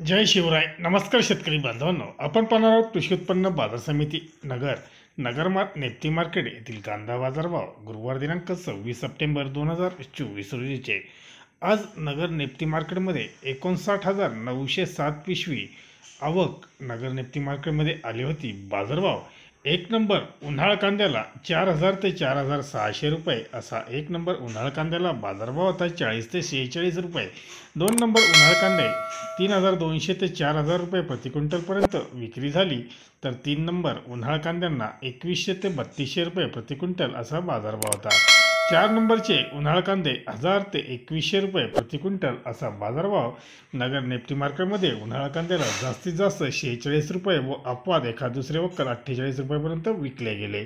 जय शिवराय. नमस्कार शेतकरी बांधवांनो, आपण पाहणार आहोत कृषी उत्पन्न बाजार समिती नेप्ती मार्केट येथील कांदा बाजारभाव गुरुवार दिनांक 26 सप्टेंबर 2024 रोजीचे. आज नगर नेप्ती मार्केटमध्ये 59,907 पिशवी आवक नगर नेप्ती मार्केटमध्ये आली होती. बाजारभाव एक नंबर उन्हाळ कांद्याला 4,000 ते 4,600 रुपये असा एक नंबर उन्हाळ कांद्याला बाजारभाव होता 40 ते 46 रुपये. दोन नंबर उन्हाळ कांदे 3,200 ते 4,000 रुपये प्रति क्विंटलपर्यंत विक्री झाली, तर 3 नंबर उन्हाळ कांद्यांना 2,100 ते 3,200 रुपये प्रति क्विंटल असा बाजारभाव होता. 4 नंबरचे उन्हाळ कांदे 1,000 ते 2,100 रुपये प्रति क्विंटल असा बाजारभाव नगर नेप्ती मार्केटमध्ये उन्हाळ कांद्याला जास्तीत जास्त 46 रुपये व अपवाद एखाद दुसरे वक्कल 48 रुपयापर्यंत विकले गेले.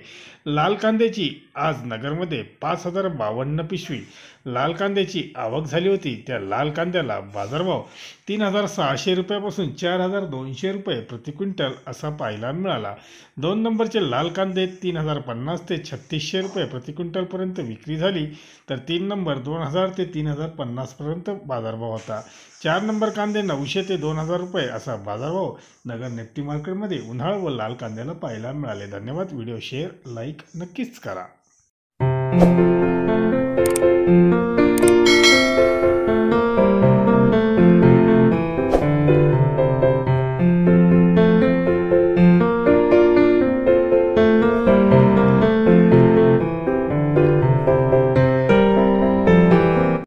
लाल कांद्याची आज नगरमध्ये 5,052 पिशवी लाल कांद्याची आवक झाली होती. त्या लाल कांद्याला बाजारभाव 3,600 रुपयापासून 4,200 रुपये प्रति क्विंटल असा पाहायला मिळाला. 2 नंबरचे लाल कांदे 3,050 ते 3,600 रुपये प्रति क्विंटलपर्यंत विक्री झाली, तर 3 नंबर 2,000 ते 3,050 पर्यंत बाजारभाव होता. 4 नंबर कांदे 900 ते 2,000 रुपये असा बाजारभाव नगर नेप्ती मार्केटमध्ये उन्हाळ व लाल कांद्याला पाहायला मिळाले. धन्यवाद. व्हिडिओ शेअर लाईक नक्कीच करा.